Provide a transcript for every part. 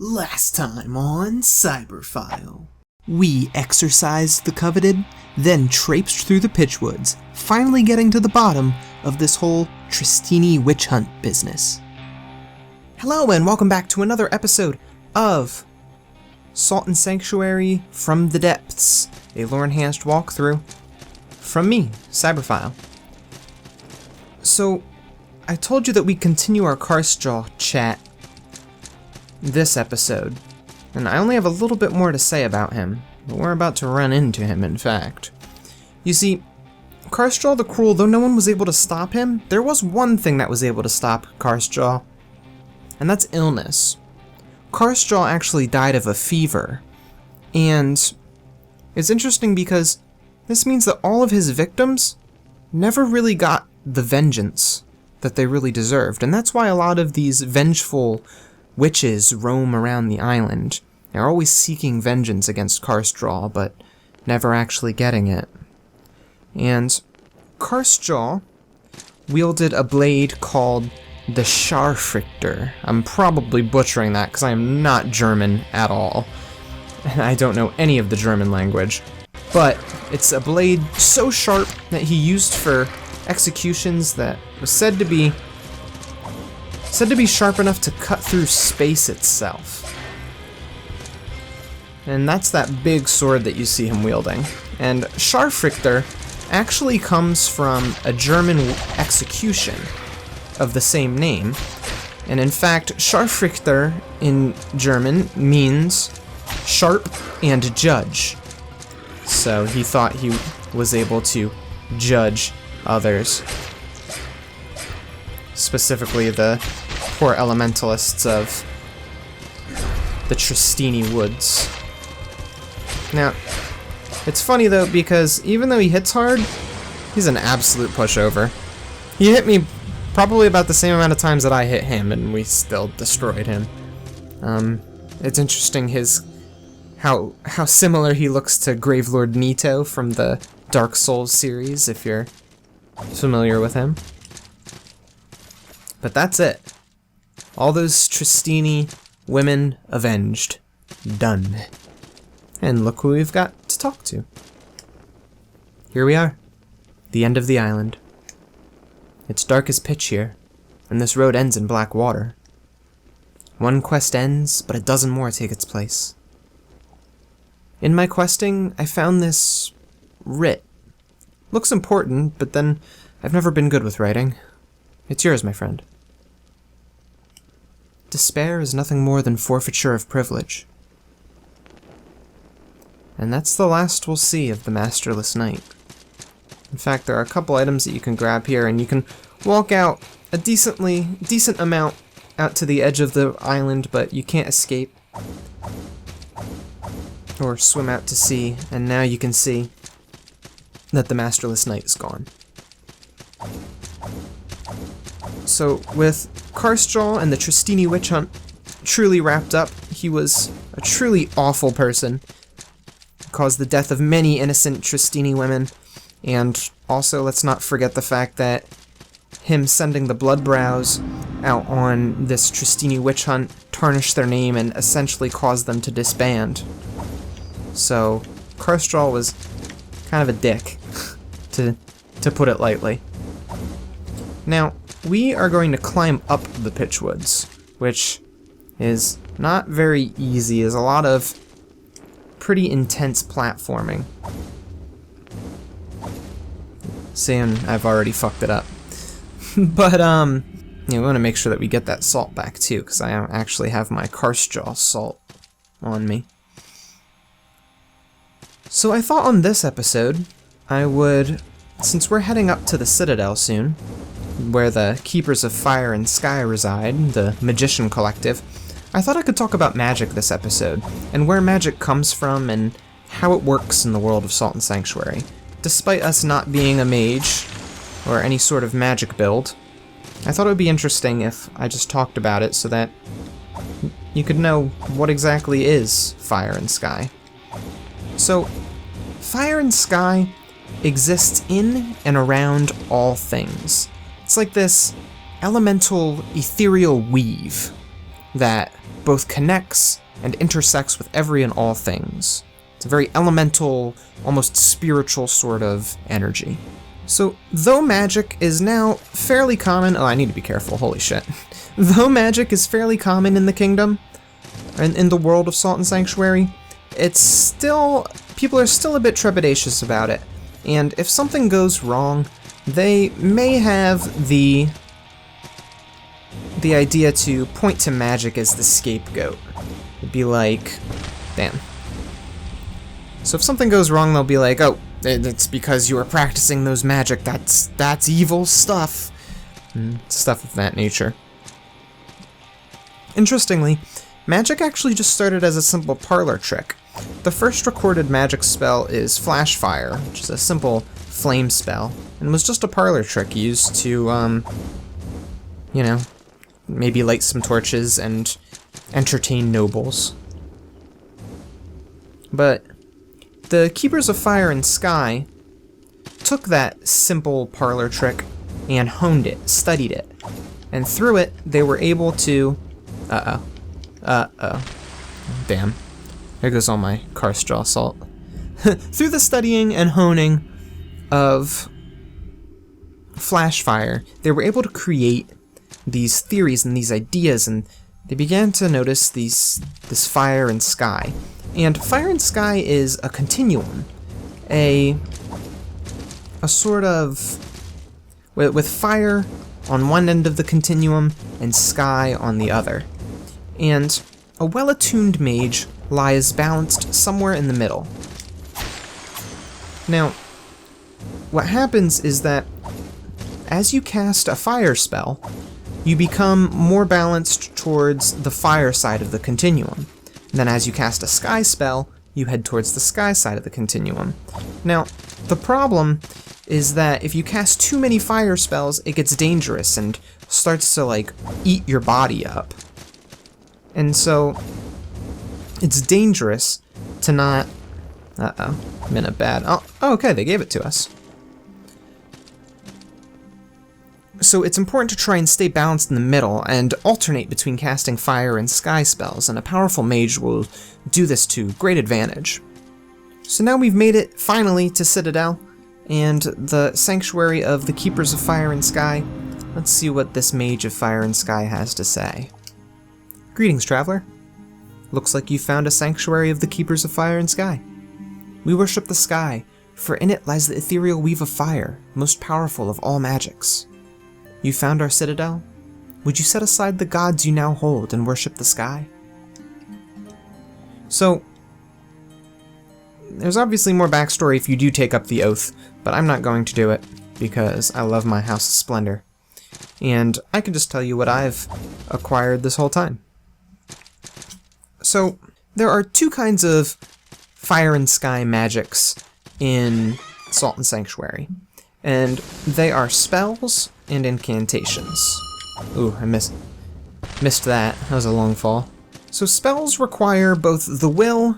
Last time on Cyberphile. We exorcised the coveted, then traipsed through the Pitchwoods, finally getting to the bottom of this whole Tristini witch hunt business. Hello and welcome back to another episode of Salt and Sanctuary from the Depths, a lore-enhanced walkthrough from me, Cyberphile. So, I told you that we'd continue our Casejaw chat this episode, and I only have a little bit more to say about him, but we're about to run into him, in fact. You see, Casejaw the Cruel, though no one was able to stop him, there was one thing that was able to stop Casejaw, and that's illness. Casejaw actually died of a fever, and it's interesting because this means that all of his victims never really got the vengeance that they really deserved, and that's why a lot of these vengeful witches roam around the island. They're always seeking vengeance against Casejaw, but never actually getting it. And Casejaw wielded a blade called the Scharfrichter. I'm probably butchering that because I am not German at all, and I don't know any of the German language. But it's a blade so sharp that he used for executions that was said to be sharp enough to cut through space itself. And that's that big sword that you see him wielding. And Scharfrichter actually comes from a German execution of the same name. And in fact, Scharfrichter in German means sharp and judge. So he thought he was able to judge others. Specifically the poor elementalists of the Tristini woods. Now, it's funny though, because even though he hits hard, he's an absolute pushover. He hit me probably about the same amount of times that I hit him, and we still destroyed him. It's interesting how similar he looks to Gravelord Nito from the Dark Souls series, if you're familiar with him. But that's it. All those Tristini women avenged. Done. And look who we've got to talk to. Here we are. The end of the island. It's dark as pitch here, and this road ends in black water. One quest ends, but a dozen more take its place. In my questing, I found this writ. Looks important, but then I've never been good with writing. It's yours, my friend. Despair is nothing more than forfeiture of privilege. And that's the last we'll see of the Masterless Knight. In fact, there are a couple items that you can grab here, and you can walk out a decent amount out to the edge of the island, but you can't escape. Or swim out to sea, and now you can see that the Masterless Knight is gone. So, with Casejaw and the Tristini witch hunt truly wrapped up, he was a truly awful person. Caused the death of many innocent Tristini women, and also let's not forget the fact that him sending the Bloodbrows out on this Tristini witch hunt tarnished their name and essentially caused them to disband. So, Casejaw was kind of a dick, to put it lightly. Now, we are going to climb up the Pitchwoods, which is not very easy. There's a lot of pretty intense platforming. Saying I've already fucked it up. But, we want to make sure that we get that salt back too, because I actually have my Casejaw salt on me. So I thought on this episode, I would, since we're heading up to the Citadel soon, where the Keepers of Fire and Sky reside, the Magician Collective, I thought I could talk about magic this episode, and where magic comes from, and how it works in the world of Salt and Sanctuary. Despite us not being a mage, or any sort of magic build, I thought it would be interesting if I just talked about it so that you could know what exactly is Fire and Sky. So, Fire and Sky exists in and around all things. It's like this elemental ethereal weave that both connects and intersects with every and all things. It's a very elemental, almost spiritual sort of energy. So, though magic is now fairly common... Oh, I need to be careful, holy shit. Though magic is fairly common in the kingdom, and in the world of Salt and Sanctuary, it's still... people are still a bit trepidatious about it. And if something goes wrong, they may have the idea to point to magic as the scapegoat. It'd be like, damn. So if something goes wrong, they'll be like, oh, it's because you were practicing those magic, that's evil stuff. Stuff of that nature. Interestingly, magic actually just started as a simple parlor trick. The first recorded magic spell is Flash Fire, which is a simple flame spell, and was just a parlor trick used to, you know, maybe light some torches and entertain nobles. But the Keepers of Fire and Sky took that simple parlor trick and honed it, studied it, and through it they were able to... Damn. There goes all my Casejaw salt. Through the studying and honing of Flash Fire, they were able to create these theories and these ideas, and they began to notice this fire and sky. And fire and sky is a continuum, a sort of... with fire on one end of the continuum and sky on the other. And a well-attuned mage lies balanced somewhere in the middle. Now, what happens is that as you cast a fire spell, you become more balanced towards the fire side of the continuum. And then as you cast a sky spell, you head towards the sky side of the continuum. Now, the problem is that if you cast too many fire spells, it gets dangerous and starts to, like, eat your body up. And so, it's dangerous to not... Uh-oh, I'm in a bad... Oh, okay, they gave it to us. So it's important to try and stay balanced in the middle and alternate between casting fire and sky spells, and a powerful mage will do this to great advantage. So now we've made it, finally, to Citadel, and the Sanctuary of the Keepers of Fire and Sky. Let's see what this Mage of Fire and Sky has to say. Greetings, traveler. Looks like you found a Sanctuary of the Keepers of Fire and Sky. We worship the sky, for in it lies the ethereal weave of fire, most powerful of all magics. You found our citadel? Would you set aside the gods you now hold and worship the sky? So, there's obviously more backstory if you do take up the oath, but I'm not going to do it, because I love my House of Splendor. And I can just tell you what I've acquired this whole time. So, there are two kinds of fire and sky magics in Salt and Sanctuary, and they are spells and incantations. Ooh, I missed that. That was a long fall. So spells require both the will,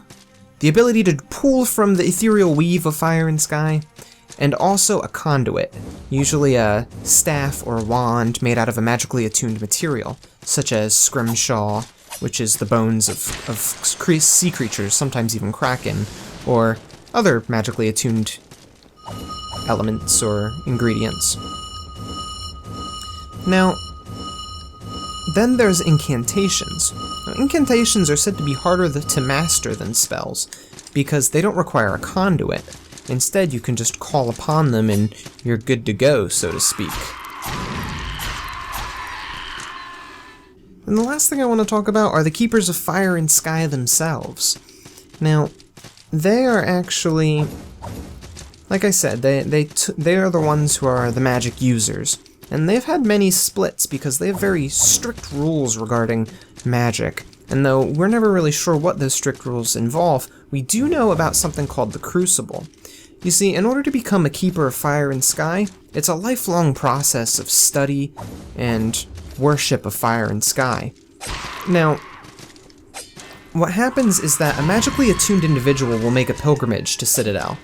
the ability to pull from the ethereal weave of fire and sky, and also a conduit, usually a staff or wand made out of a magically attuned material, such as scrimshaw, which is the bones of sea creatures, sometimes even kraken, or other magically attuned elements or ingredients. Now, then there's incantations. Now, incantations are said to be harder to master than spells, because they don't require a conduit. Instead, you can just call upon them and you're good to go, so to speak. And the last thing I want to talk about are the Keepers of Fire and Sky themselves. Now, they are actually, like I said, they are the ones who are the magic users. And they've had many splits because they have very strict rules regarding magic. And though we're never really sure what those strict rules involve, we do know about something called the Crucible. You see, in order to become a Keeper of Fire and Sky, it's a lifelong process of study and worship of fire and sky. Now, what happens is that a magically attuned individual will make a pilgrimage to Citadel,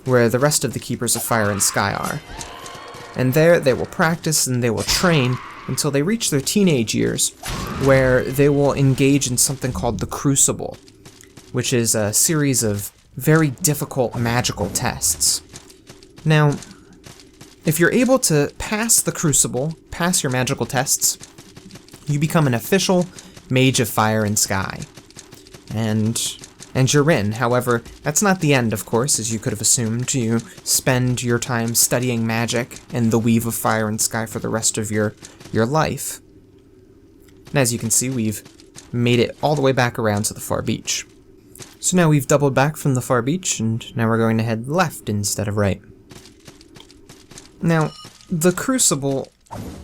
where the rest of the Keepers of Fire and Sky are. And there they will practice and they will train until they reach their teenage years, where they will engage in something called the Crucible, which is a series of very difficult magical tests. Now, if you're able to pass the Crucible, pass your magical tests, you become an official Mage of Fire and Sky. And you're in. However, that's not the end, of course, as you could have assumed. You spend your time studying magic and the Weave of Fire and Sky for the rest of your life. And as you can see, we've made it all the way back around to the far beach. So now we've doubled back from the far beach, and now we're going to head left instead of right. Now, the Crucible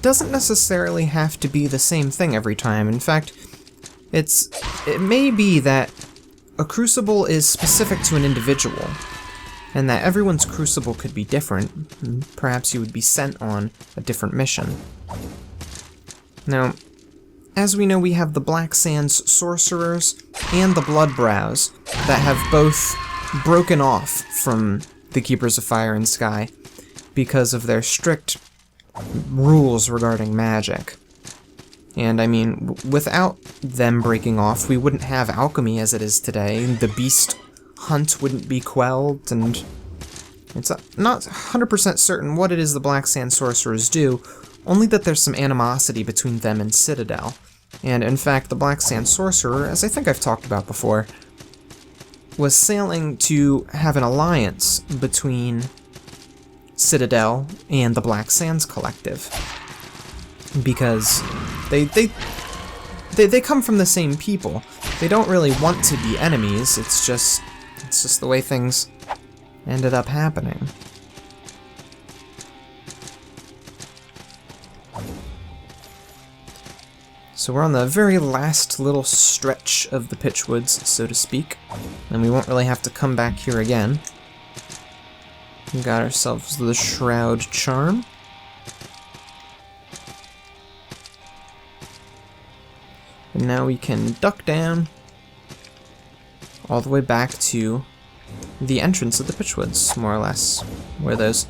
doesn't necessarily have to be the same thing every time. In fact, it may be that a Crucible is specific to an individual, and that everyone's Crucible could be different, and perhaps you would be sent on a different mission. Now, as we know, we have the Black Sands Sorcerers and the Bloodbrows that have both broken off from the Keepers of Fire and Sky because of their strict rules regarding magic. And I mean, without them breaking off, we wouldn't have alchemy as it is today, the beast hunt wouldn't be quelled, and it's not 100% certain what it is the Black Sand Sorcerers do, only that there's some animosity between them and Citadel. And in fact, the Black Sand Sorcerer, as I think I've talked about before, was sailing to have an alliance between Citadel and the Black Sands Collective, because they come from the same people. They don't really want to be enemies. It's just the way things ended up happening. So we're on the very last little stretch of the Pitchwoods, so to speak, and we won't really have to come back here again. We got ourselves the Shroud Charm. And now we can duck down all the way back to the entrance of the Pitchwoods, more or less, where those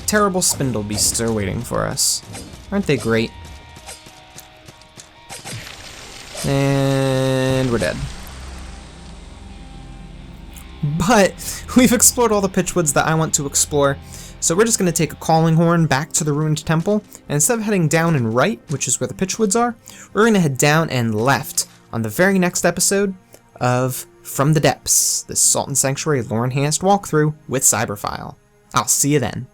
terrible spindle beasts are waiting for us. Aren't they great? And we're dead. But we've explored all the Pitchwoods that I want to explore, so we're just going to take a calling horn back to the ruined temple, and instead of heading down and right, which is where the Pitchwoods are, we're going to head down and left on the very next episode of From the Depths, this Salt and Sanctuary lore-enhanced walkthrough with Cyberphile. I'll see you then.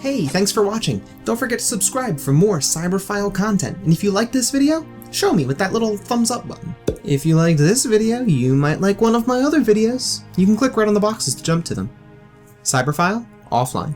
Hey, thanks for watching. Don't forget to subscribe for more Cyberphile content, and if you like this video, show me with that little thumbs up button. If you liked this video, you might like one of my other videos. You can click right on the boxes to jump to them. Cyberphile, offline.